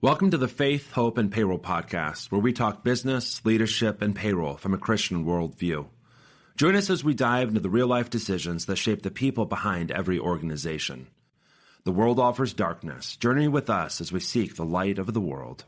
Welcome to the Faith, Hope, and Payroll podcast, where we talk business, leadership, and payroll from a Christian worldview. Join us as we dive into the real-life decisions that shape the people behind every organization. The world offers darkness. Journey with us as we seek the light of the world.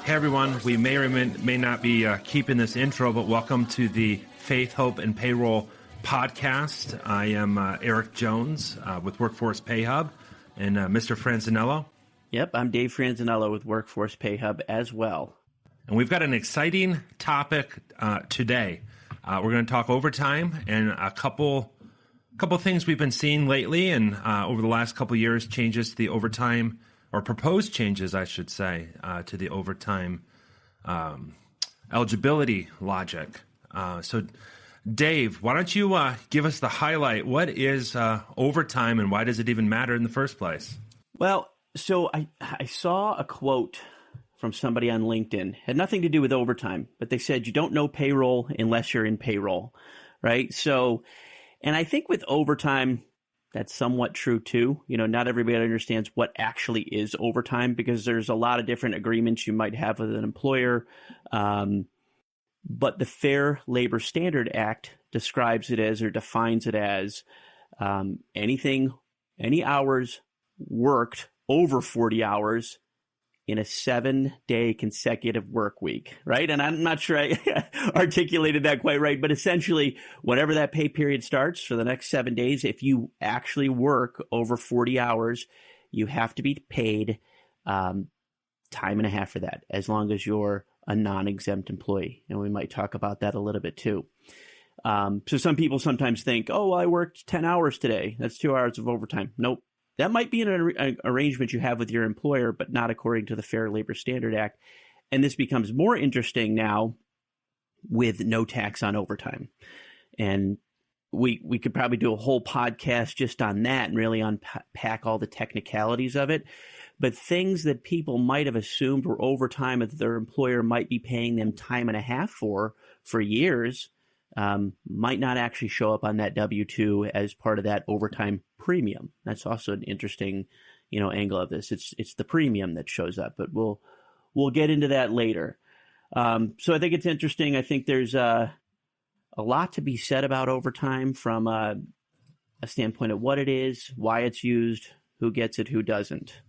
Hey everyone, we may or may not be keeping this intro, but welcome to the Faith, Hope, and Payroll podcast. I am Eric Jones with Workforce PayHub and Mr. Franzonello. Yep, I'm Dave Franzonello with Workforce PayHub as well. And we've got an exciting topic today. We're going to talk overtime and a couple things we've been seeing lately and over the last couple years, changes to the overtime, or proposed changes, I should say, to the overtime eligibility logic. So, Dave, why don't you give us the highlight? What is overtime and why does it even matter in the first place? Well, so I saw a quote from somebody on LinkedIn. Had nothing to do with overtime, but they said you don't know payroll unless you're in payroll, right? So, and I think with overtime, that's somewhat true too. You know, not everybody understands what actually is overtime because there's a lot of different agreements you might have with an employer. But the Fair Labor Standard Act describes it as, or defines it as, any hours worked over 40 hours in a 7-day consecutive work week, right? And I'm not sure I articulated that quite right, but essentially, whenever that pay period starts for the next 7 days, if you actually work over 40 hours, you have to be paid time and a half for that, as long as you're a non-exempt employee. And we might talk about that a little bit too. So some people sometimes think, oh, well, I worked 10 hours today. That's 2 hours of overtime. Nope. That might be an arrangement you have with your employer, but not according to the Fair Labor Standard Act. And this becomes more interesting now with no tax on overtime. And we could probably do a whole podcast just on that and really unpack all the technicalities of it. But things that people might have assumed were overtime that their employer might be paying them time and a half for years might not actually show up on that W-2 as part of that overtime premium. That's also an interesting, angle of this. It's the premium that shows up, but we'll get into that later. So I think it's interesting. I think there's a lot to be said about overtime from a standpoint of what it is, why it's used, who gets it, who doesn't.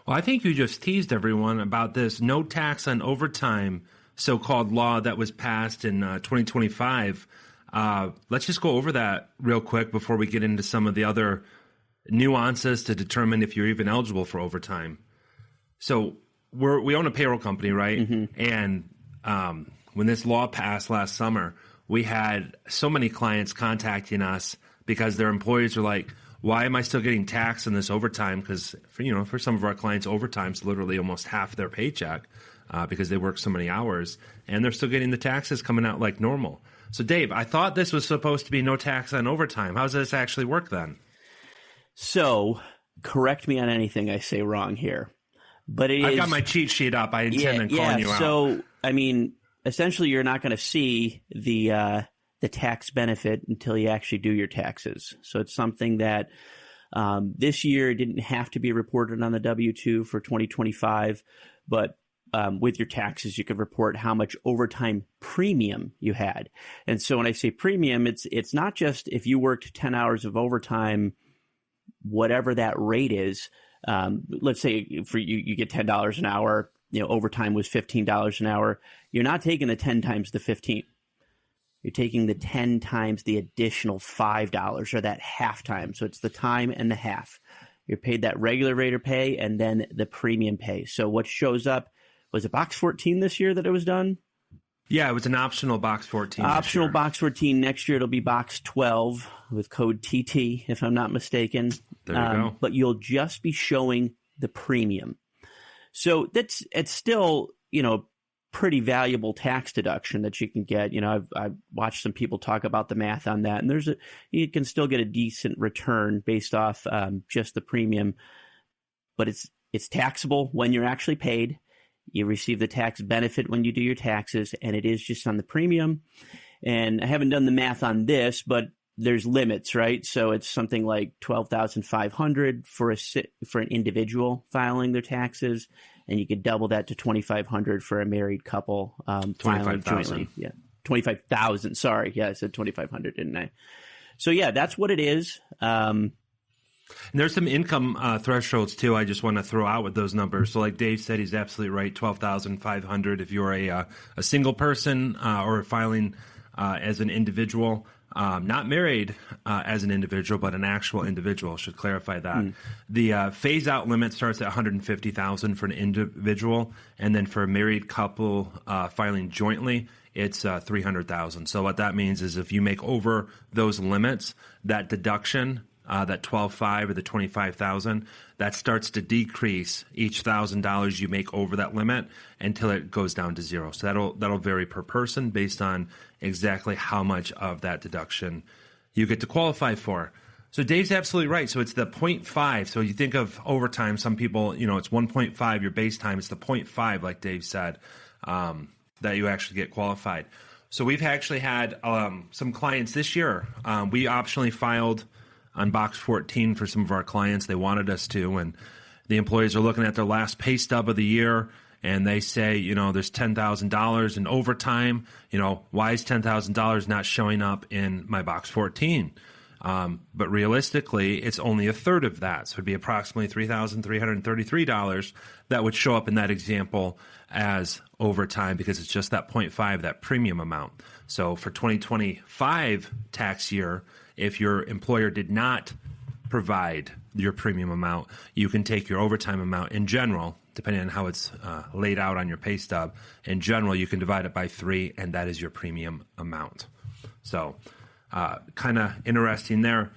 Well, I think you just teased everyone about this no tax on overtime so-called law that was passed in 2025. Let's just go over that real quick before we get into some of the other nuances to determine if you're even eligible for overtime. So we own a payroll company, right? Mm-hmm. And when this law passed last summer, we had so many clients contacting us because their employees are like, why am I still getting taxed on this overtime? Because for some of our clients, overtime is literally almost half their paycheck. Because they work so many hours, and they're still getting the taxes coming out like normal. So, Dave, I thought this was supposed to be no tax on overtime. How does this actually work then? So, correct me on anything I say wrong here. But I've got my cheat sheet up. I intend on calling you out. So, essentially, you're not going to see the tax benefit until you actually do your taxes. So, it's something that this year didn't have to be reported on the W-2 for 2025, but with your taxes, you could report how much overtime premium you had. And so when I say premium, it's not just if you worked 10 hours of overtime, whatever that rate is. Let's say for you get $10 an hour, overtime was $15 an hour. You're not taking the 10 times the 15. You're taking the 10 times the additional $5 or that half time. So it's the time and the half. You're paid that regular rate of pay and then the premium pay. So what shows up, was it box 14 this year that it was done? Yeah, it was an optional box 14. Optional box 14. Next year it'll be box 12 with code TT, if I'm not mistaken. There you go. But you'll just be showing the premium. So it's still, pretty valuable tax deduction that you can get. I've watched some people talk about the math on that, and you can still get a decent return based off just the premium. But it's taxable when you're actually paid. You receive the tax benefit when you do your taxes, and it is just on the premium. And I haven't done the math on this, but there's limits, right? So it's something like $12,500 for an individual filing their taxes, and you could double that to $2,500 for a married couple filing jointly. Yeah, 25,000. Sorry, yeah, I said 2,500, didn't I? So yeah, that's what it is. And there's some income thresholds too. I just want to throw out with those numbers. So, like Dave said, he's absolutely right. 12,500 if you're a single person or filing as an individual, not married as an individual, but an actual individual. Should clarify that. The phase out limit starts at 150,000 for an individual, and then for a married couple filing jointly, it's 300,000. So what that means is if you make over those limits, that deduction, that 12,500 or the 25,000, that starts to decrease each $1,000 you make over that limit until it goes down to zero. So that'll vary per person based on exactly how much of that deduction you get to qualify for. So Dave's absolutely right. So it's the 0.5. So you think of overtime, some people, it's 1.5 your base time. It's the 0.5, like Dave said, that you actually get qualified. So we've actually had some clients this year. We optionally filed on box 14 for some of our clients. They wanted us to, and the employees are looking at their last pay stub of the year, and they say, there's $10,000 in overtime. Why is $10,000 not showing up in my box 14? But realistically, it's only a third of that. So it'd be approximately $3,333 that would show up in that example as overtime because it's just that 0.5, that premium amount. So for 2025 tax year, if your employer did not provide your premium amount, you can take your overtime amount in general, depending on how it's laid out on your pay stub. In general, you can divide it by 3, and that is your premium amount. So kind of interesting there.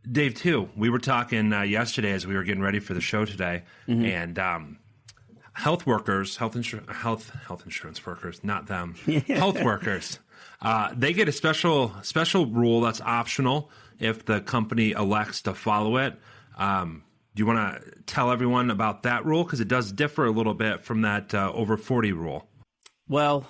Dave, too, we were talking yesterday as we were getting ready for the show today, and health insurance workers, not them, health workers, they get a special rule that's optional if the company elects to follow it. Do you want to tell everyone about that rule? Because it does differ a little bit from that over 40 rule. Well,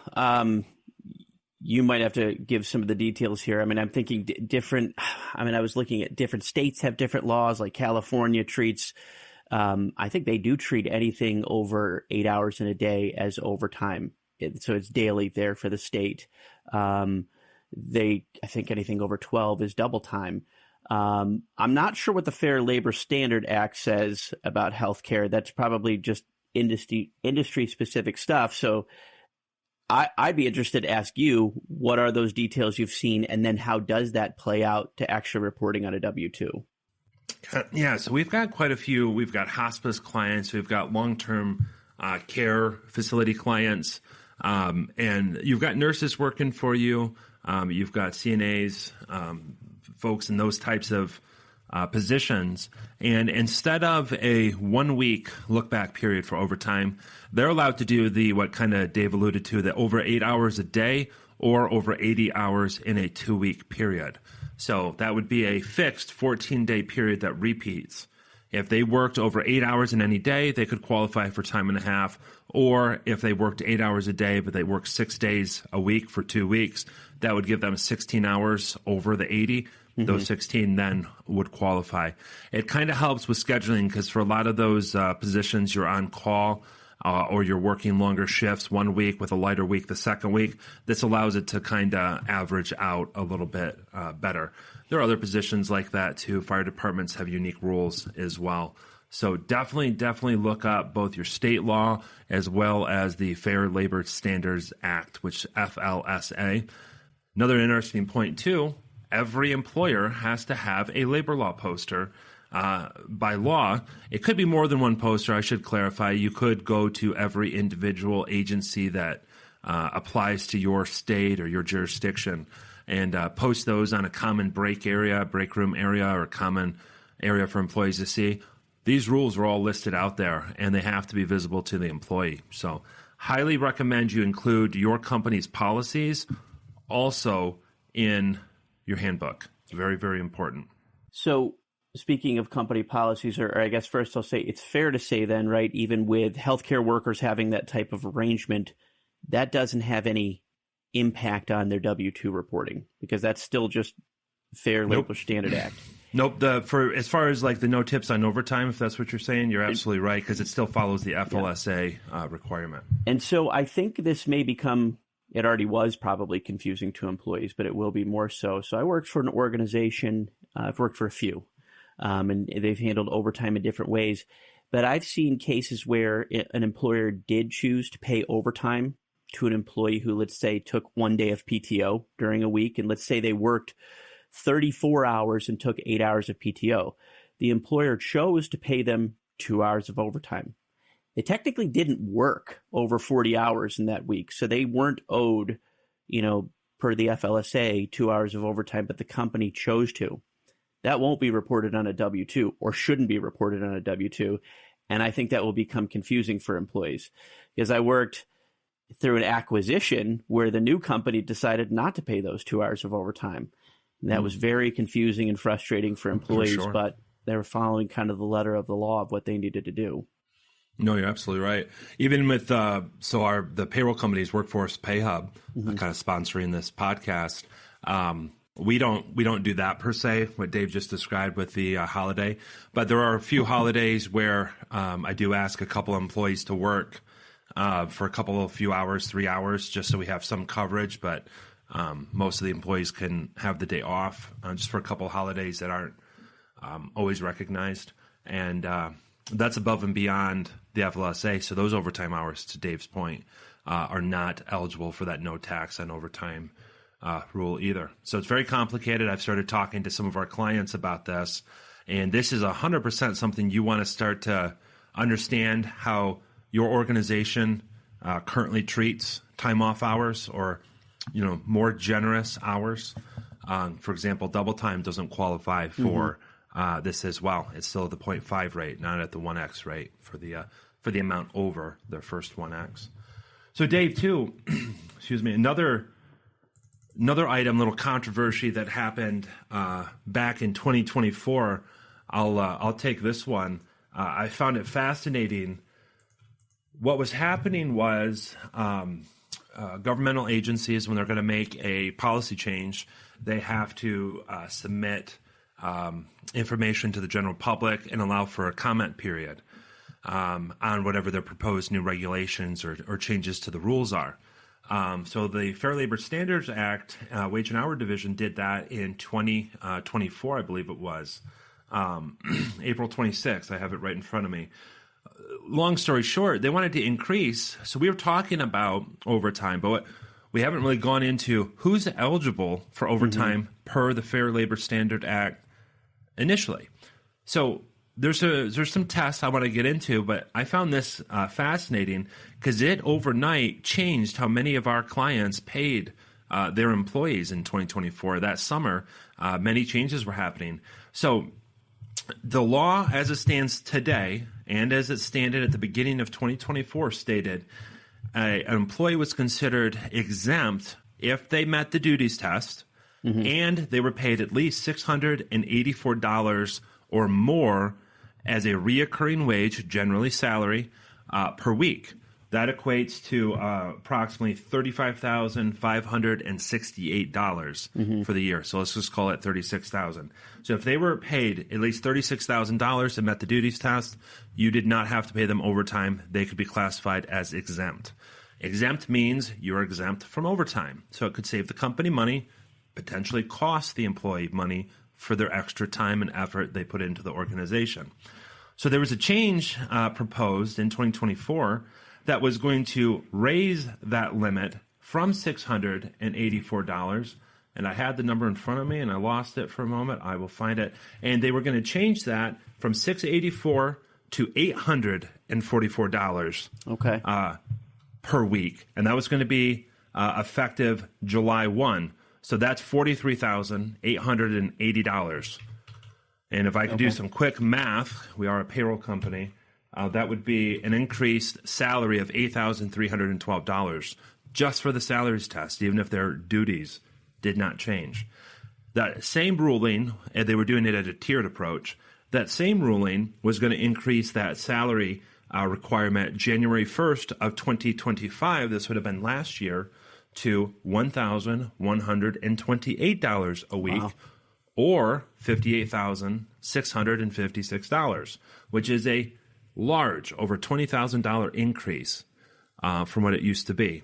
you might have to give some of the details here. I mean, I'm thinking I was looking at different states have different laws, like California treats, I think they do treat anything over 8 hours in a day as overtime. So it's daily there for the state. I think anything over 12 is double time. I'm not sure what the Fair Labor Standard Act says about healthcare. That's probably just industry specific stuff. So I'd be interested to ask you, what are those details you've seen, and then how does that play out to actual reporting on a W-2? Yeah, so we've got quite a few. We've got hospice clients. We've got long-term care facility clients. And you've got nurses working for you. You've got CNAs, folks in those types of positions. And instead of a 1 week look back period for overtime, they're allowed to do what kind of Dave alluded to, the over 8 hours a day or over 80 hours in a 2 week period. So that would be a fixed 14-day period that repeats. If they worked over 8 hours in any day, they could qualify for time and a half. Or if they worked 8 hours a day, but they worked 6 days a week for 2 weeks, that would give them 16 hours over the 80. Those 16 then would qualify. It kind of helps with scheduling because for a lot of those positions, you're on call or you're working longer shifts 1 week with a lighter week the second week. This allows it to kind of average out a little bit better. There are other positions like that too. Fire departments have unique rules as well. So definitely look up both your state law as well as the Fair Labor Standards Act, which FLSA. Another interesting point too, every employer has to have a labor law poster. By law, it could be more than one poster. I should clarify. You could go to every individual agency that applies to your state or your jurisdiction and post those on a common break room area, or a common area for employees to see. These rules are all listed out there, and they have to be visible to the employee. So highly recommend you include your company's policies also in your handbook. It's very, very important. So speaking of company policies, or I guess first I'll say it's fair to say then, right, even with healthcare workers having that type of arrangement, that doesn't have any impact on their W-2 reporting because that's still just Fair Labor Standard Act. Nope. For as far as like the no tips on overtime, if that's what you're saying, you're absolutely right because it still follows the FLSA requirement. And so I think this may become, it already was probably confusing to employees, but it will be more so. So I worked for an organization, I've worked for a few, and they've handled overtime in different ways. But I've seen cases where an employer did choose to pay overtime to an employee who, let's say, took 1 day of PTO during a week, and let's say they worked 34 hours and took 8 hours of PTO. The employer chose to pay them 2 hours of overtime. They technically didn't work over 40 hours in that week, so they weren't owed, per the FLSA, 2 hours of overtime, but the company chose to. That won't be reported on a W-2 or shouldn't be reported on a W-2, and I think that will become confusing for employees because I worked through an acquisition where the new company decided not to pay those 2 hours of overtime. And that was very confusing and frustrating for employees, but they were following kind of the letter of the law of what they needed to do. No, you're absolutely right. Even with the payroll company's Workforce PayHub, kind of sponsoring this podcast, we don't do that per se. What Dave just described with the holiday, but there are a few holidays where I do ask a couple of employees to work for a few hours, 3 hours, just so we have some coverage, but. Most of the employees can have the day off just for a couple of holidays that aren't always recognized. And that's above and beyond the FLSA. So those overtime hours, to Dave's point, are not eligible for that no tax on overtime rule either. So it's very complicated. I've started talking to some of our clients about this. And this is 100% something you want to start to understand how your organization currently treats time off hours or more generous hours. For example, double time doesn't qualify for this as well. It's still at the 0.5 rate, not at the 1x rate for the amount over their first 1x. So Dave, too, excuse me, another item, little controversy that happened back in 2024. I'll take this one. I found it fascinating. What was happening was governmental agencies, when they're going to make a policy change, they have to submit information to the general public and allow for a comment period on whatever their proposed new regulations or changes to the rules are. So the Fair Labor Standards Act, Wage and Hour Division, did that in 2024, I believe it was, April 26th. I have it right in front of me. Long story short, they wanted to increase. So we were talking about overtime, but we haven't really gone into who's eligible for overtime per the Fair Labor Standard Act initially. So there's some tests I want to get into, but I found this fascinating because it overnight changed how many of our clients paid their employees in 2024. That summer, many changes were happening. So the law as it stands today and as it standed at the beginning of 2024 stated an employee was considered exempt if they met the duties test and they were paid at least $684 or more as a reoccurring wage, generally salary, per week. That equates to approximately $35,568 for the year. So let's just call it $36,000. So if they were paid at least $36,000 and met the duties test, you did not have to pay them overtime. They could be classified as exempt. Exempt means you're exempt from overtime. So it could save the company money, potentially cost the employee money for their extra time and effort they put into the organization. So there was a change proposed in 2024 that was going to raise that limit from $684. And I had the number in front of me and I lost it for a moment. I will find it. And they were going to change that from $684 to $844 per week. And that was going to be effective July 1. So that's $43,880. And if I could do some quick math, we are a payroll company, that would be an increased salary of $8,312 just for the salaries test, even if their duties did not change. That same ruling, and they were doing it at a tiered approach, that same ruling was going to increase that salary requirement January 1st of 2025, this would have been last year, to $1,128 a week, wow, or $58,656, which is a large, over $20,000 increase from what it used to be.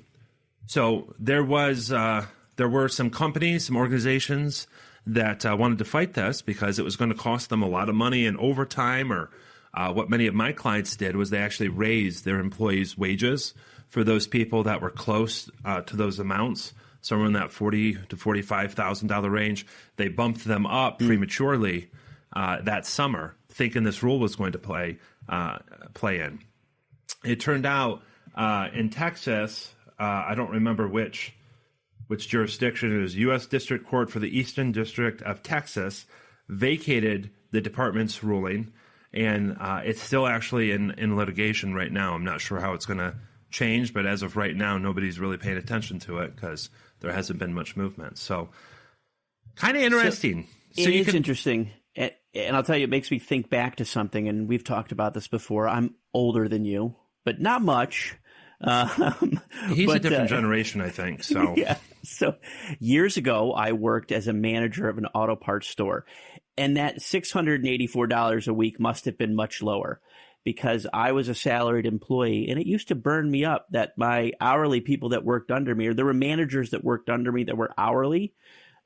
So there were some companies, some organizations that wanted to fight this because it was going to cost them a lot of money in overtime, or what many of my clients did was they actually raised their employees' wages for those people that were close to those amounts, somewhere in that $40,000 to $45,000 range. They bumped them up prematurely that summer, thinking this rule was going to play in. It turned out in Texas, I don't remember which jurisdiction, it was U.S. District Court for the Eastern District of Texas, vacated the department's ruling, and it's still actually in litigation right now. I'm not sure how it's going to change, but as of right now, nobody's really paying attention to it because there hasn't been much movement. So kind of interesting. It's interesting. And I'll tell you, it makes me think back to something, and we've talked about this before. I'm older than you, but not much. He's a different generation, I think. So yeah. So years ago, I worked as a manager of an auto parts store, and that $684 a week must have been much lower because I was a salaried employee, and it used to burn me up that my hourly people that worked under me, or there were managers that worked under me that were hourly,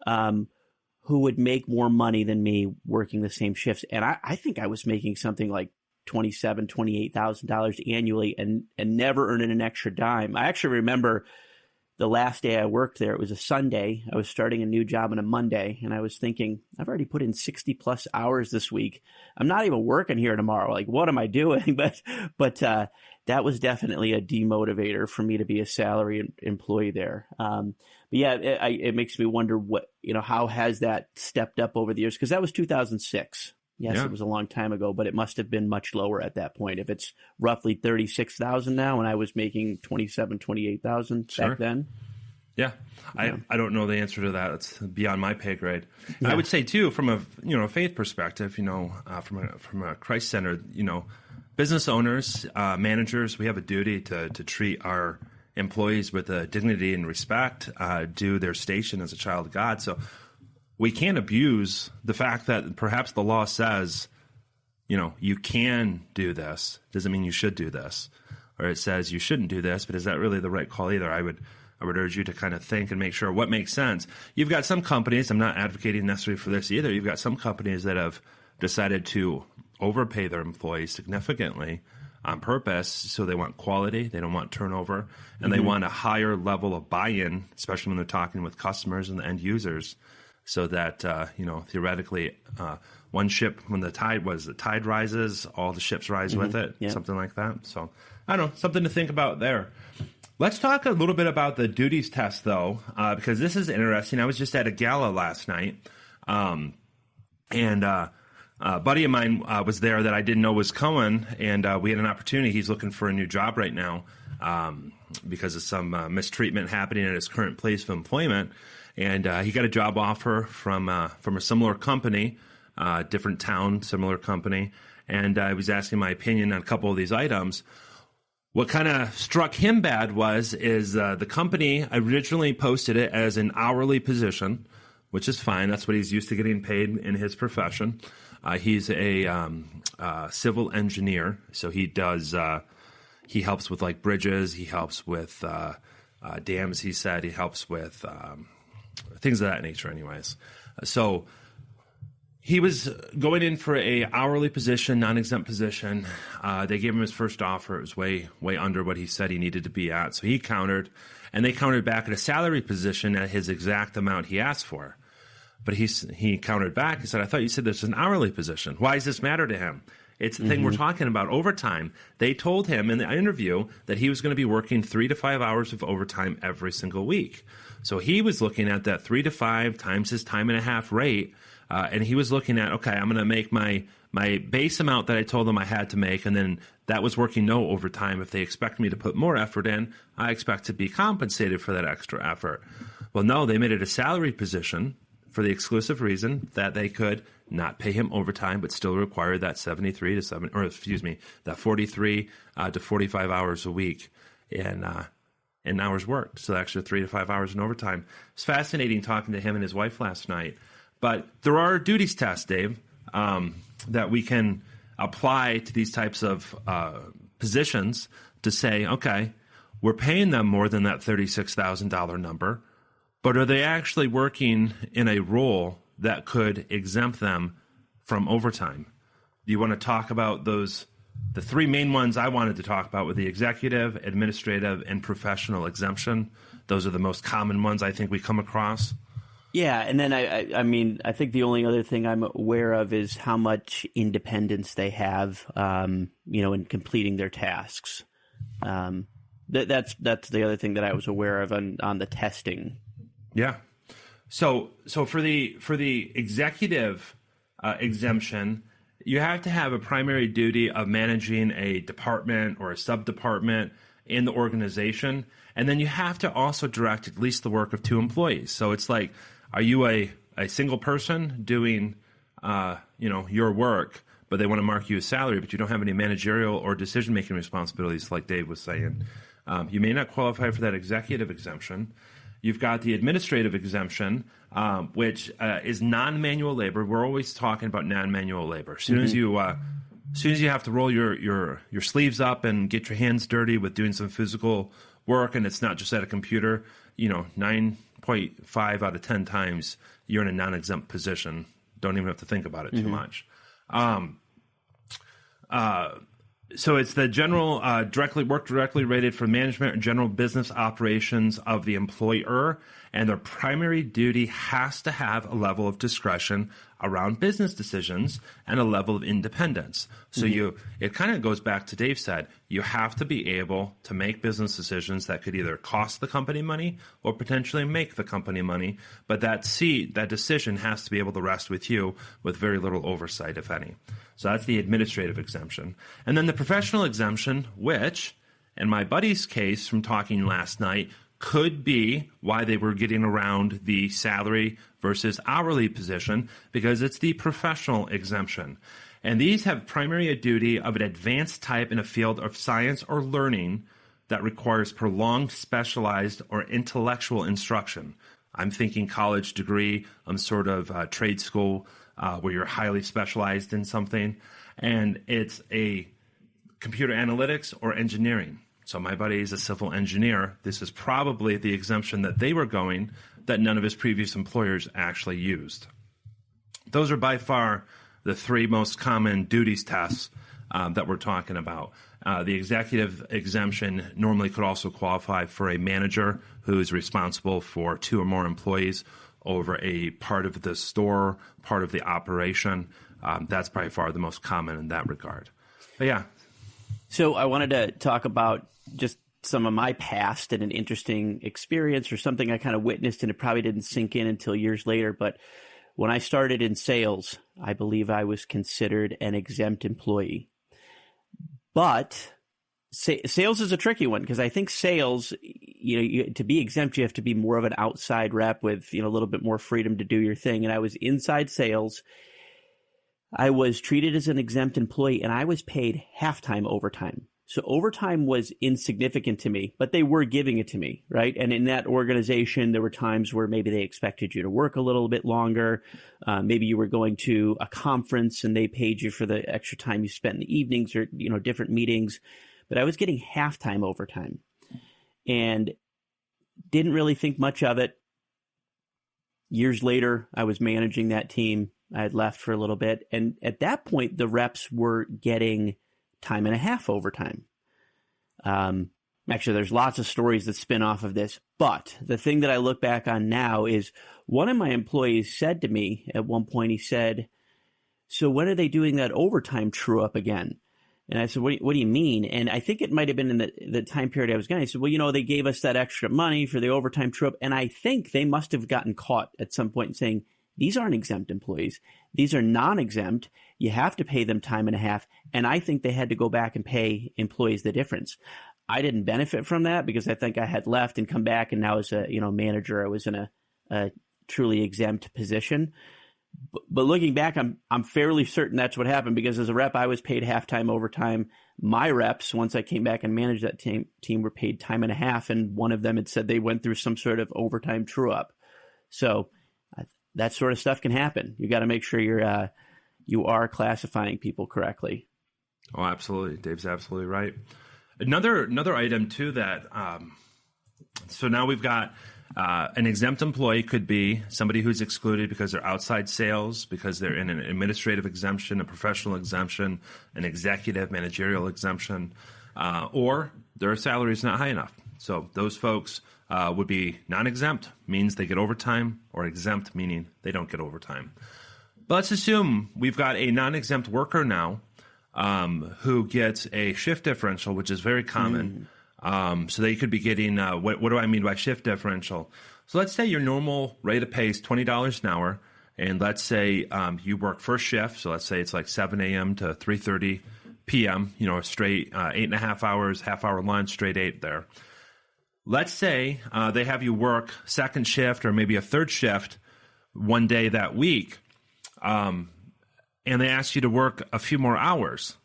who would make more money than me working the same shifts. And I think I was making something like $27,000, $28,000 annually and never earning an extra dime. I actually remember the last day I worked there, it was a Sunday. I was starting a new job on a Monday, and I was thinking, I've already put in 60 plus hours this week. I'm not even working here tomorrow. Like, what am I doing? But that was definitely a demotivator for me to be a salary employee there. But yeah, it makes me wonder how has that stepped up over the years? Because that was 2006. Yes, yeah. It was a long time ago, but it must have been much lower at that point. If it's roughly $36,000 now, and I was making $27,000, $28,000 back then. Yeah. I don't know the answer to that. It's beyond my pay grade. Yeah. I would say too, from a faith perspective, from a Christ-centered, business owners, managers, we have a duty to treat our employees with dignity and respect, due their station as a child of God. So we can't abuse the fact that perhaps the law says, you can do this. Doesn't mean you should do this. Or it says you shouldn't do this, but is that really the right call either? I would urge you to kind of think and make sure what makes sense. You've got some companies, I'm not advocating necessarily for this either, you've got some companies that have decided to overpay their employees significantly on purpose, so they want quality, they don't want turnover, and they want a higher level of buy-in, especially when they're talking with customers and the end users, so that, theoretically, one ship, when the tide rises, all the ships rise with it, something like that. So, I don't know, something to think about there. Let's talk a little bit about the duties test, though, because this is interesting. I was just at a gala last night, and a buddy of mine was there that I didn't know was coming, and we had an opportunity. He's looking for a new job right now because of some mistreatment happening at his current place of employment. And he got a job offer from a similar company, different town, similar company. And I was asking my opinion on a couple of these items. What kind of struck him bad is the company originally posted it as an hourly position, which is fine. That's what he's used to getting paid in his profession. He's a civil engineer, so he does. He helps with like bridges. He helps with dams. He said he helps with things of that nature. Anyways, so he was going in for a hourly position, non-exempt position. They gave him his first offer. It was way under what he said he needed to be at. So he countered, and they countered back at a salary position at his exact amount he asked for. But he countered back. He said, I thought you said this was an hourly position. Why does this matter to him? It's the thing we're talking about, overtime. They told him in the interview that he was going to be working 3 to 5 hours of overtime every single week. So he was looking at that 3 to 5 times his time and a half rate, and he was looking at, okay, I'm going to make my base amount that I told them I had to make, and then that was working no overtime. If they expect me to put more effort in, I expect to be compensated for that extra effort. Well, no, they made it a salary position, for the exclusive reason that they could not pay him overtime, but still require that 43 to 45 hours a week in hours worked. So extra 3 to 5 hours in overtime. It's fascinating talking to him and his wife last night. But there are duties tests, Dave, that we can apply to these types of positions to say, okay, we're paying them more than that $36,000 number, but are they actually working in a role that could exempt them from overtime? Do you want to talk about those? The three main ones I wanted to talk about were the executive, administrative, and professional exemption. Those are the most common ones I think we come across. Yeah, and then I think the only other thing I'm aware of is how much independence they have, in completing their tasks. That's the other thing that I was aware of on the testing. Yeah. So for the executive exemption, you have to have a primary duty of managing a department or a sub-department in the organization, and then you have to also direct at least the work of 2 employees. So it's like, are you a single person doing your work, but they want to mark you a salary, but you don't have any managerial or decision-making responsibilities, like Dave was saying? You may not qualify for that executive exemption. You've got the administrative exemption, which is non-manual labor. We're always talking about non-manual labor. As soon as you have to roll your sleeves up and get your hands dirty with doing some physical work, and it's not just at a computer, 9.5 out of 10 times you're in a non-exempt position. Don't even have to think about it too much. So it's the general directly rated for management and general business operations of the employer, and their primary duty has to have a level of discretion around business decisions and a level of independence. So it kind of goes back to Dave said, you have to be able to make business decisions that could either cost the company money or potentially make the company money, but that decision has to be able to rest with you with very little oversight, if any. So that's the administrative exemption. And then the professional exemption, which, in my buddy's case from talking last night, could be why they were getting around the salary versus hourly position, because it's the professional exemption. And these have primary a duty of an advanced type in a field of science or learning that requires prolonged specialized or intellectual instruction. I'm thinking college degree, sort of trade school, where you're highly specialized in something, and it's a computer analytics or engineering. So my buddy is a civil engineer. This is probably the exemption that they were going that none of his previous employers actually used. Those are by far the 3 most common duties tests that we're talking about. The executive exemption normally could also qualify for a manager who is responsible for 2 or more employees over a part of the store, part of the operation. That's by far the most common in that regard. But yeah. So I wanted to talk about just some of my past and an interesting experience or something I kind of witnessed, and it probably didn't sink in until years later. But when I started in sales, I believe I was considered an exempt employee. But sales is a tricky one, because I think sales, to be exempt, you have to be more of an outside rep with, a little bit more freedom to do your thing. And I was inside sales. I was treated as an exempt employee, and I was paid halftime overtime. So overtime was insignificant to me, but they were giving it to me, right? And in that organization, there were times where maybe they expected you to work a little bit longer. Maybe you were going to a conference and they paid you for the extra time you spent in the evenings or, different meetings. But I was getting halftime overtime and didn't really think much of it. Years later, I was managing that team. I had left for a little bit. And at that point, the reps were getting time and a half overtime. Actually, there's lots of stories that spin off of this. But the thing that I look back on now is one of my employees said to me at one point, he said, "So when are they doing that overtime true up again?" And I said, what do you mean? And I think it might have been in the time period I was going. I said, well, they gave us that extra money for the overtime true up. And I think they must have gotten caught at some point saying, these aren't exempt employees. These are non-exempt. You have to pay them time and a half. And I think they had to go back and pay employees the difference. I didn't benefit from that because I think I had left and come back, and now as a manager, I was in a truly exempt position. But looking back, I'm fairly certain that's what happened, because as a rep, I was paid half-time overtime. My reps, once I came back and managed that team were paid time and a half, and one of them had said they went through some sort of overtime true-up. So that sort of stuff can happen. You got to make sure you are classifying people correctly. Oh, absolutely. Dave's absolutely right. Another item too that so now we've got an exempt employee could be somebody who's excluded because they're outside sales, because they're in an administrative exemption, a professional exemption, an executive managerial exemption, or their salary is not high enough. So those folks would be non-exempt, means they get overtime, or exempt, meaning they don't get overtime. But let's assume we've got a non-exempt worker now who gets a shift differential, which is very common. So they could be getting, what do I mean by shift differential? So let's say your normal rate of pay is $20 an hour, and let's say you work first shift, so let's say it's like 7 a.m. to 3:30 p.m., straight 8.5 hours, half-hour lunch, straight 8 there. Let's say they have you work second shift or maybe a third shift one day that week, and they ask you to work a few more hours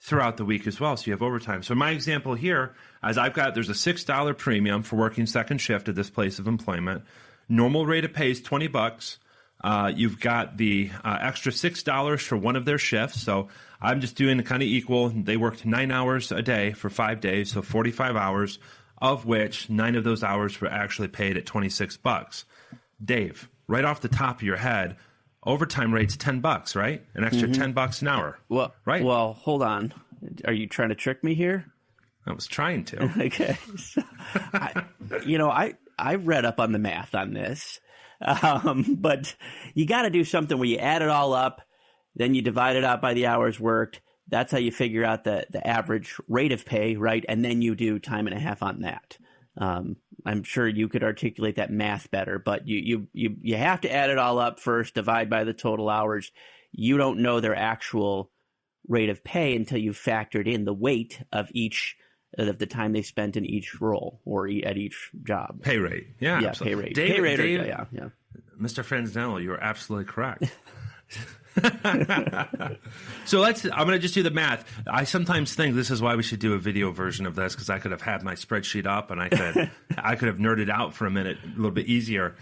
throughout the week as well, so you have overtime. So my example here, as there's a $6 premium for working second shift at this place of employment. Normal rate of pay is $20. You've got the extra $6 for one of their shifts. So I'm just doing kind of equal. They worked 9 hours a day for 5 days, so 45 hours, of which 9 of those hours were actually paid at $26. Dave, right off the top of your head, overtime rate's $10, right? An extra $10 an hour. Well, right. Well, hold on. Are you trying to trick me here? I was trying to. Okay. So, I read up on the math on this, but you got to do something where you add it all up, then you divide it out by the hours worked. That's how you figure out the average rate of pay, right? And then you do time and a half on that. I'm sure you could articulate that math better, but you have to add it all up first, divide by the total hours. You don't know their actual rate of pay until you've factored in the weight of each of the time they spent in each role or at each job. Pay rate. Yeah, pay rate. Dave, yeah. Mr. Franzonello, you're absolutely correct. So I'm going to just do the math. I sometimes think this is why we should do a video version of this, because I could have had my spreadsheet up and I could have nerded out for a minute a little bit easier.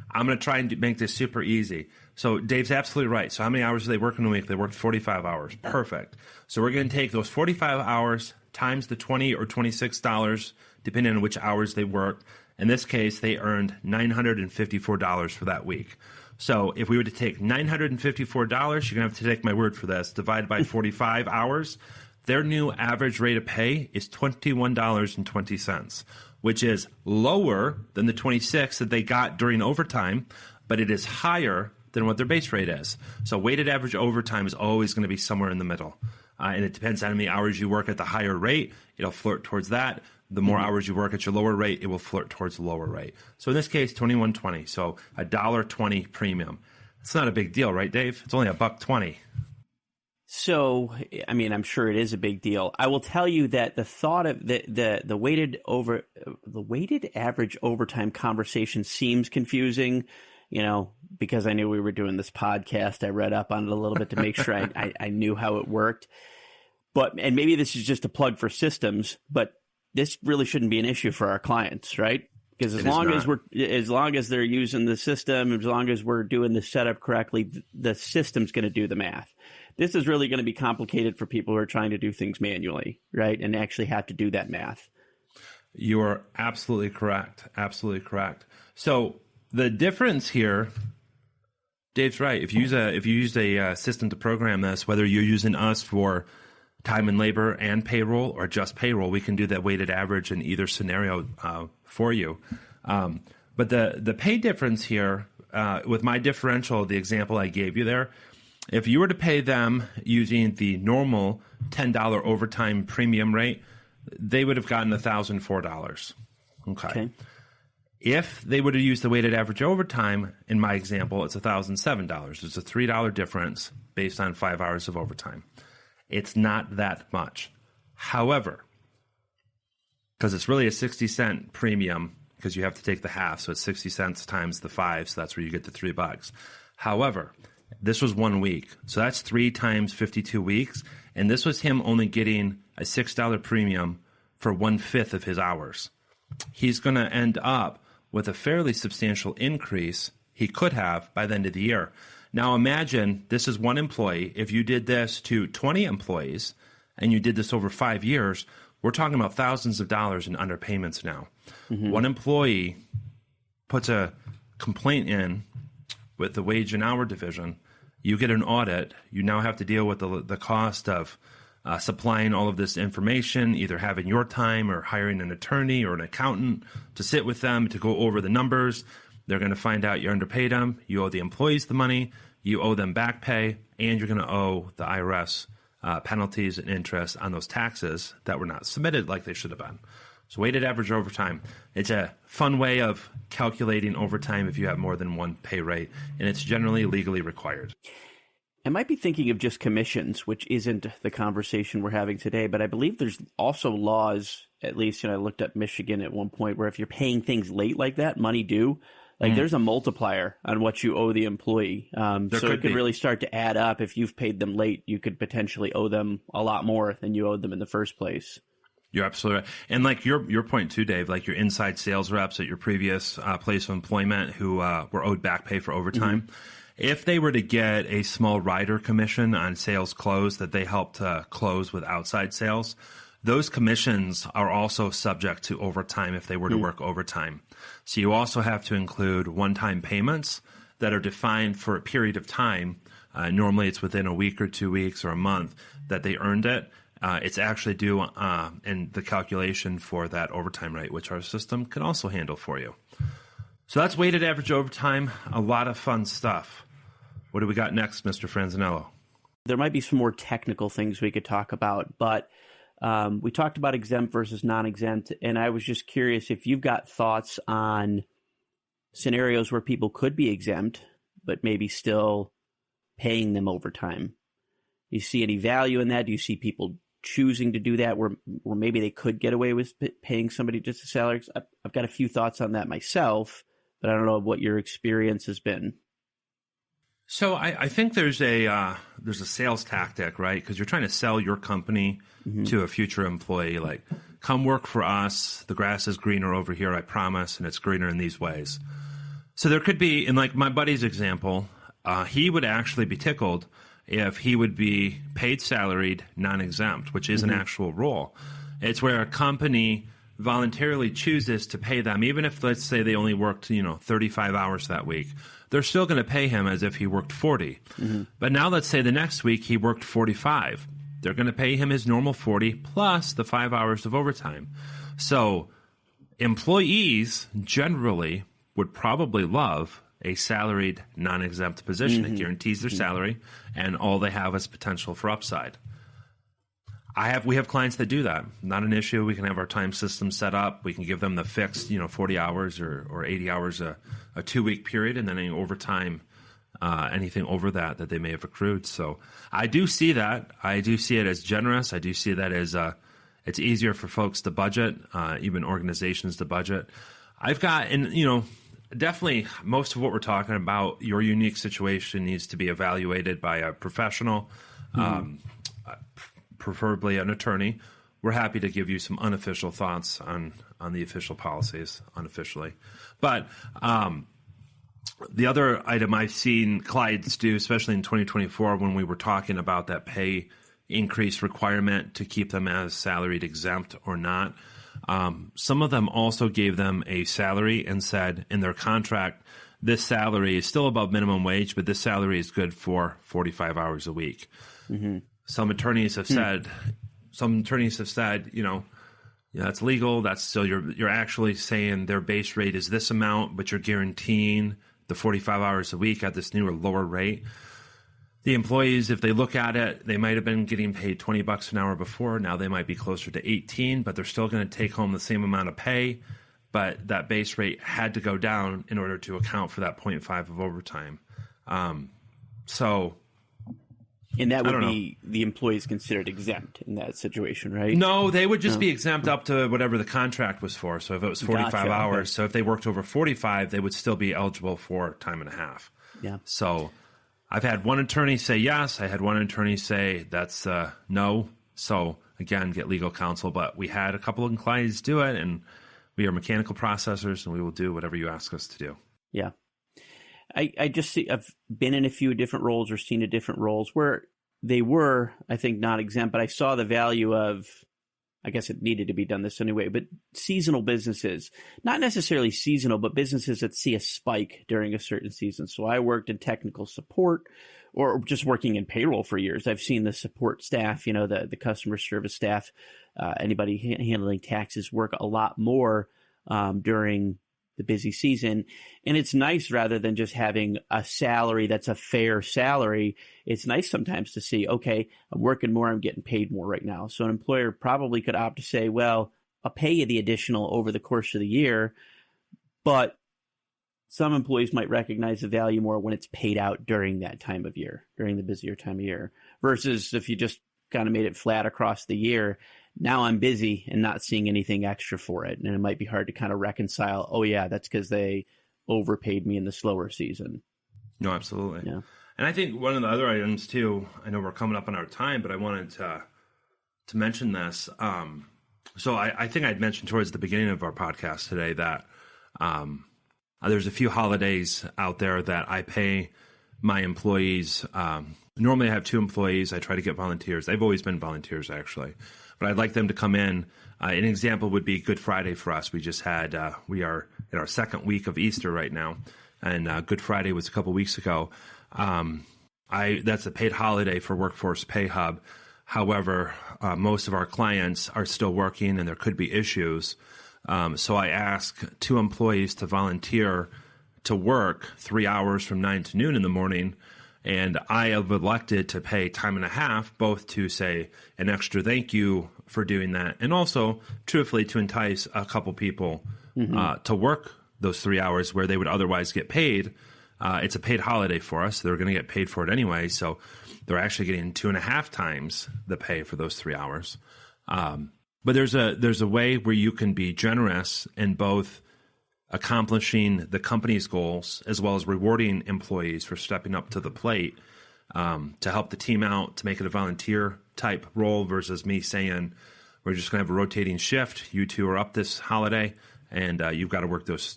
I'm going to try and make this super easy. So Dave's absolutely right. So how many hours do they work in a week? They worked 45 hours. Perfect. So we're going to take those 45 hours times the $20 or $26, depending on which hours they worked. In this case, they earned $954 for that week. So if we were to take $954, you're going to have to take my word for this, divided by 45 hours, their new average rate of pay is $21.20, which is lower than the $26 that they got during overtime, but it is higher than what their base rate is. So weighted average overtime is always going to be somewhere in the middle. And it depends on how many hours you work at the higher rate. It'll flirt towards that. The more hours you work at your lower rate, it will flirt towards the lower rate. So in this case, $21.20. So $1.20 premium. It's not a big deal, right, Dave? It's only $1.20. So, I mean, I'm sure it is a big deal. I will tell you that the thought of the weighted average overtime conversation seems confusing, because I knew we were doing this podcast. I read up on it a little bit to make sure I knew how it worked. And maybe this is just a plug for systems, but this really shouldn't be an issue for our clients, right? Because as long as they're using the system, as long as we're doing the setup correctly, the system's going to do the math. This is really going to be complicated for people who are trying to do things manually, right? And actually have to do that math. You are absolutely correct. Absolutely correct. So the difference here, Dave's right. If you use a system to program this, whether you're using us for time and labor and payroll or just payroll, we can do that weighted average in either scenario for you. But the pay difference here, with my differential, the example I gave you there, if you were to pay them using the normal $10 overtime premium rate, they would have gotten $1,004. Okay. If they would have used the weighted average overtime, in my example, it's $1,007. It's a $3 difference based on 5 hours of overtime. It's not that much. However, because it's really a 60-cent premium because you have to take the half. So it's 60 cents times the 5. So that's where you get the $3. However, this was 1 week. So that's 3 times 52 weeks. And this was him only getting a $6 premium for 1/5 of his hours. He's going to end up with a fairly substantial increase he could have by the end of the year. Now imagine this is one employee. If you did this to 20 employees and you did this over 5 years, we're talking about thousands of dollars in underpayments now. One employee puts a complaint in with the wage and hour division. You get an audit. You now have to deal with the cost of supplying all of this information, either having your time or hiring an attorney or an accountant to sit with them to go over the numbers. They're going to find out you underpaid them. You owe the employees the money. You owe them back pay, and you're going to owe the IRS penalties and interest on those taxes that were not submitted like they should have been. So weighted average overtime, it's a fun way of calculating overtime if you have more than one pay rate, and it's generally legally required. I might be thinking of just commissions, which isn't the conversation we're having today, but I believe there's also laws, at least, I looked up Michigan at one point, where if you're paying things late like that, money due, there's a multiplier on what you owe the employee. So it could really start to add up. If you've paid them late, you could potentially owe them a lot more than you owed them in the first place. You're absolutely right. And like your point too, Dave, like your inside sales reps at your previous place of employment who were owed back pay for overtime, if they were to get a small rider commission on sales closed that they helped close with outside sales, those commissions are also subject to overtime if they were to work overtime. So you also have to include one-time payments that are defined for a period of time. Normally it's within a week or 2 weeks or a month that they earned it. It's actually due in the calculation for that overtime rate, which our system can also handle for you. So that's weighted average overtime, a lot of fun stuff. What do we got next, Mr. Franzonello? There might be some more technical things we could talk about, but we talked about exempt versus non-exempt, and I was just curious if you've got thoughts on scenarios where people could be exempt, but maybe still paying them overtime. Do you see any value in that? Do you see people choosing to do that where maybe they could get away with paying somebody just a salary? I've got a few thoughts on that myself, but I don't know what your experience has been. So I think there's a sales tactic, right? Because you're trying to sell your company to a future employee. Like, come work for us. The grass is greener over here, I promise, and it's greener in these ways. So there could be, in like my buddy's example, he would actually be tickled if he would be paid salaried, non-exempt, which is an actual rule. It's where a company voluntarily chooses to pay them, even if, let's say, they only worked 35 hours that week. They're still going to pay him as if he worked 40. But now let's say the next week he worked 45. They're going to pay him his normal 40 plus the 5 hours of overtime. So employees generally would probably love a salaried, non-exempt position. It guarantees their salary, and all they have is potential for upside. We have clients that do that. Not an issue. We can have our time system set up. We can give them the fixed, 40 hours or 80 hours a 2-week period, and then any overtime, anything over that they may have accrued. So I do see that. I do see it as generous. I do see that as it's easier for folks to budget, even organizations to budget. I've got, definitely most of what we're talking about, your unique situation needs to be evaluated by a professional, preferably an attorney. We're happy to give you some unofficial thoughts on the official policies unofficially. But the other item I've seen clients do, especially in 2024, when we were talking about that pay increase requirement to keep them as salaried exempt or not, some of them also gave them a salary and said in their contract, this salary is still above minimum wage, but this salary is good for 45 hours a week. Some attorneys have said, that's legal. That's still you're actually saying their base rate is this amount, but you're guaranteeing the 45 hours a week at this newer lower rate. The employees, if they look at it, they might have been getting paid $20 an hour before. Now they might be closer to 18, but they're still going to take home the same amount of pay. But that base rate had to go down in order to account for that 0.5 of overtime. So And that would be the employee is considered exempt in that situation, right? No, they would just be exempt up to whatever the contract was for. So if it was 45 hours, okay. So if they worked over 45, they would still be eligible for time and a half. Yeah. So I've had one attorney say yes. I had one attorney say that's no. So again, get legal counsel. But we had a couple of clients do it, and we are mechanical processors, and we will do whatever you ask us to do. Yeah. I just see, I've been in a few different roles or seen a different roles where they were, I think, not exempt, but I saw the value of, I guess it needed to be done this anyway, but seasonal businesses, not necessarily seasonal, but businesses that see a spike during a certain season. So I worked in technical support or just working in payroll for years. I've seen the support staff, the customer service staff, anybody handling taxes work a lot more during the busy season. And it's nice rather than just having a salary that's a fair salary. It's nice sometimes to see, okay, I'm working more, I'm getting paid more right now. So an employer probably could opt to say, well, I'll pay you the additional over the course of the year, but some employees might recognize the value more when it's paid out during that time of year, during the busier time of year, versus if you just kind of made it flat across the year. Now I'm busy and not seeing anything extra for it. And it might be hard to kind of reconcile, oh, yeah, that's because they overpaid me in the slower season. No, absolutely. Yeah. And I think one of the other items, too, I know we're coming up on our time, but I wanted to mention this. So I think I'd mentioned towards the beginning of our podcast today that there's a few holidays out there that I pay my employees. Normally I have 2 employees. I try to get volunteers. They've always been volunteers, actually. But I'd like them to come in. An example would be Good Friday for us. We just had, we are in our second week of Easter right now. And Good Friday was a couple weeks ago. That's a paid holiday for Workforce PayHub. However, most of our clients are still working and there could be issues. So I ask 2 employees to volunteer to work 3 hours from 9 to noon in the morning. And I have elected to pay time and a half, both to say an extra thank you for doing that, and also, truthfully, to entice a couple people to work those 3 hours where they would otherwise get paid. It's a paid holiday for us. They're going to get paid for it anyway, so they're actually getting 2.5 times the pay for those 3 hours. But there's a way where you can be generous in both accomplishing the company's goals as well as rewarding employees for stepping up to the plate to help the team out, to make it a volunteer type role versus me saying, we're just going to have a rotating shift. You 2 are up this holiday and you've got to work those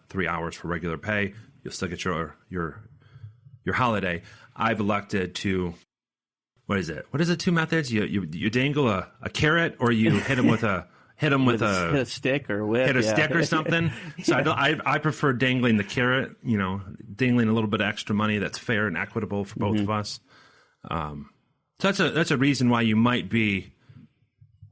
3 hours for regular pay. You'll still get your holiday. I've elected to, what is it? What is the 2 methods? You dangle a carrot or you hit them with a hit a stick or whip. Hit a stick or something. So I prefer dangling the carrot, dangling a little bit of extra money that's fair and equitable for both of us. So that's a reason why you might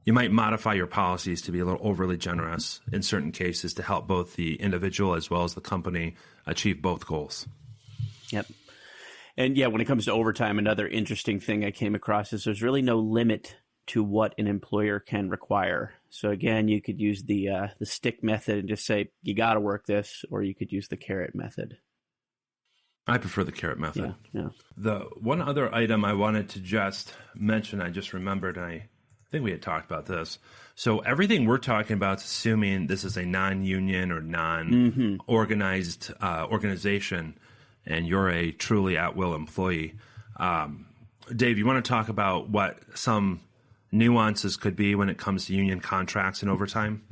modify your policies to be a little overly generous in certain cases to help both the individual as well as the company achieve both goals. Yep. And yeah, when it comes to overtime, another interesting thing I came across is there's really no limit to what an employer can require. So again, you could use the stick method and just say, you got to work this, or you could use the carrot method. I prefer the carrot method. Yeah. The one other item I wanted to just mention, I just remembered, and I think we had talked about this. So everything we're talking about is assuming this is a non-union or non-organized organization, and you're a truly at-will employee. Dave, you want to talk about what some nuances could be when it comes to union contracts and overtime?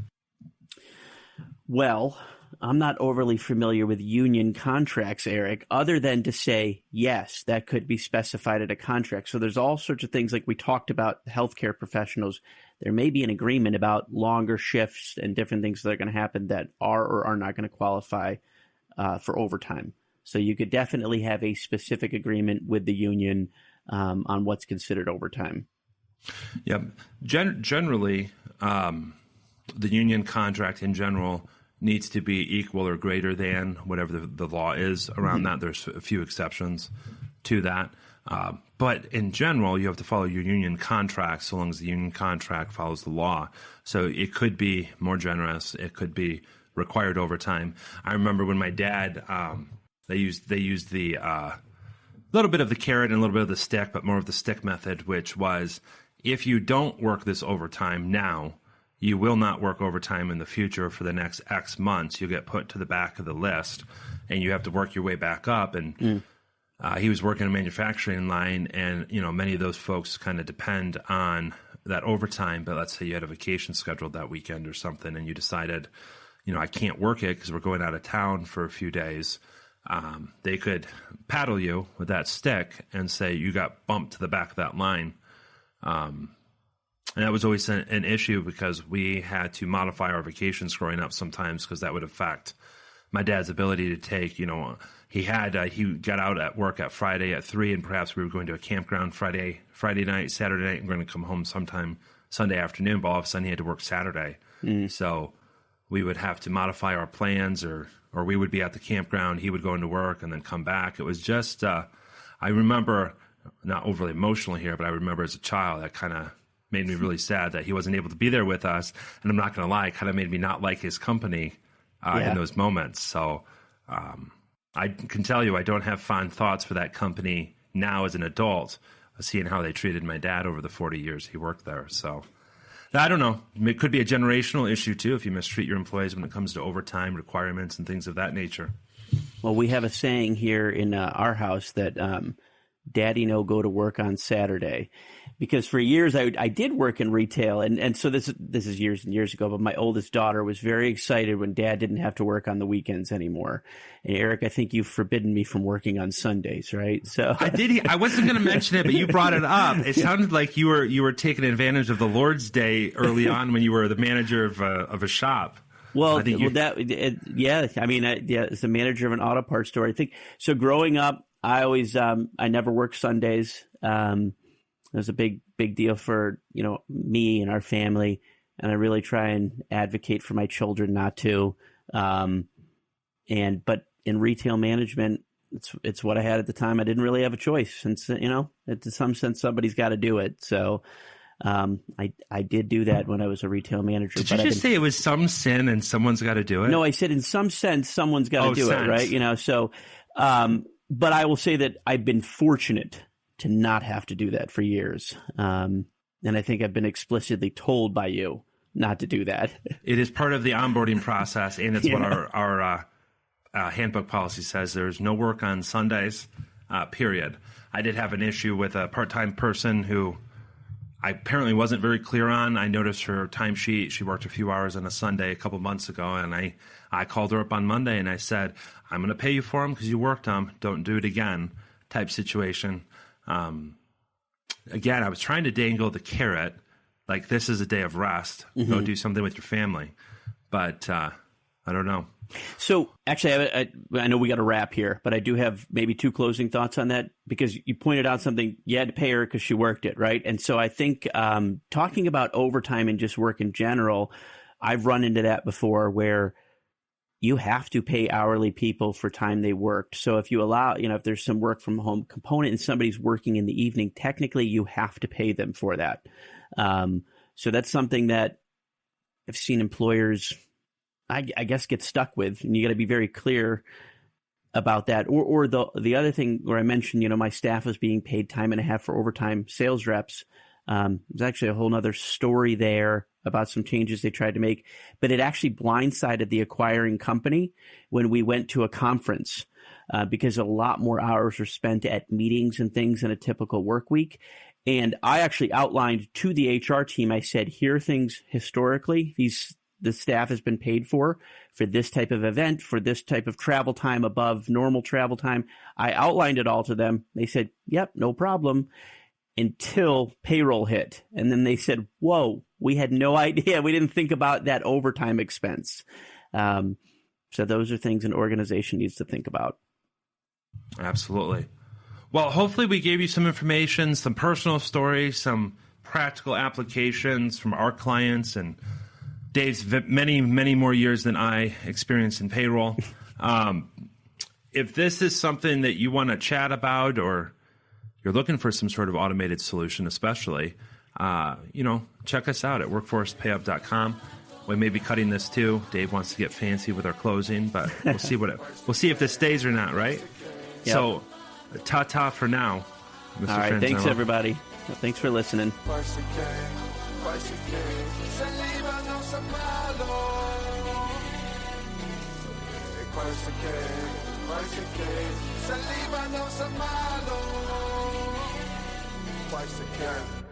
Well, I'm not overly familiar with union contracts, Eric, other than to say, yes, that could be specified in a contract. So there's all sorts of things like we talked about healthcare professionals. There may be an agreement about longer shifts and different things that are going to happen that are or are not going to qualify for overtime. So you could definitely have a specific agreement with the union on what's considered overtime. Yeah. Generally, the union contract in general needs to be equal or greater than whatever the law is around that. There's a few exceptions to that. But in general, you have to follow your union contract so long as the union contract follows the law. So it could be more generous. It could be required overtime. I remember when my dad, they used the little bit of the carrot and a little bit of the stick, but more of the stick method, which was if you don't work this overtime now, you will not work overtime in the future for the next X months. You'll get put to the back of the list, and you have to work your way back up. And he was working a manufacturing line, and many of those folks kind of depend on that overtime. But let's say you had a vacation scheduled that weekend or something, and you decided, I can't work it because we're going out of town for a few days. They could paddle you with that stick and say you got bumped to the back of that line. And that was always an issue because we had to modify our vacations growing up sometimes because that would affect my dad's ability to take, he got out at work at Friday at 3, and perhaps we were going to a campground Friday night, Saturday night, and going to come home sometime Sunday afternoon, but all of a sudden he had to work Saturday. So we would have to modify our plans, or we would be at the campground, he would go into work and then come back. It was just, I remember, not overly emotional here, but I remember as a child that kind of made me really sad that he wasn't able to be there with us. And I'm not going to lie, it kind of made me not like his company in those moments. So I can tell you I don't have fond thoughts for that company now as an adult, seeing how they treated my dad over the 40 years he worked there. So I don't know. It could be a generational issue, too, if you mistreat your employees when it comes to overtime requirements and things of that nature. Well, we have a saying here in our house that Daddy no go to work on Saturday, because for years I did work in retail, and so this is years and years ago. But my oldest daughter was very excited when Dad didn't have to work on the weekends anymore. And Eric, I think you've forbidden me from working on Sundays, right? So I did. I wasn't going to mention it, but you brought it up. It sounded like you were taking advantage of the Lord's Day early on when you were the manager of a shop. Well, as the manager of an auto parts store, I think so. Growing up, I always, I never worked Sundays. It was a big deal for, me and our family. And I really try and advocate for my children not to. But in retail management, it's what I had at the time. I didn't really have a choice since, in some sense, somebody's got to do it. So, I did do that when I was a retail manager. Did you just say it was some sin and someone's got to do it? No, I said in some sense, someone's got to do it, right? So, but I will say that I've been fortunate to not have to do that for years. And I think I've been explicitly told by you not to do that. It is part of the onboarding process, and it's what our handbook policy says. There's no work on Sundays, period. I did have an issue with a part-time person who I apparently wasn't very clear on. I noticed her timesheet. She worked a few hours on a Sunday a couple months ago, and I called her up on Monday and I said, I'm going to pay you for them because you worked them. Don't do it again, type situation. Again, I was trying to dangle the carrot, like this is a day of rest. Mm-hmm. Go do something with your family. But I don't know. So actually, I know we got to wrap here, but I do have maybe 2 closing thoughts on that, because you pointed out something. You had to pay her because she worked it, right? And so I think talking about overtime and just work in general, I've run into that before where you have to pay hourly people for time they worked. So if you allow, if there's some work from home component and somebody's working in the evening, technically you have to pay them for that. So that's something that I've seen employers, I guess, get stuck with, and you got to be very clear about that. Or the other thing where I mentioned, my staff was being paid time and a half for overtime sales reps. There's actually a whole nother story there about some changes they tried to make, but it actually blindsided the acquiring company when we went to a conference because a lot more hours were spent at meetings and things in a typical work week. And I actually outlined to the HR team, I said, here are things historically the staff has been paid for this type of event, for this type of travel time above normal travel time. I outlined it all to them. They said, yep, no problem, until payroll hit. And then they said, whoa, we had no idea. We didn't think about that overtime expense. So those are things an organization needs to think about. Absolutely. Well, hopefully we gave you some information, some personal stories, some practical applications from our clients and Dave's many, many more years than I experienced in payroll. If this is something that you want to chat about, or you're looking for some sort of automated solution, especially, check us out at workforcepayup.com. We may be cutting this too. Dave wants to get fancy with our closing, but we'll see if this stays or not, right? Yep. So Ta-ta for now, Mr. All right. Thanks, Franzonello. everybody. Thanks for listening. Twice again.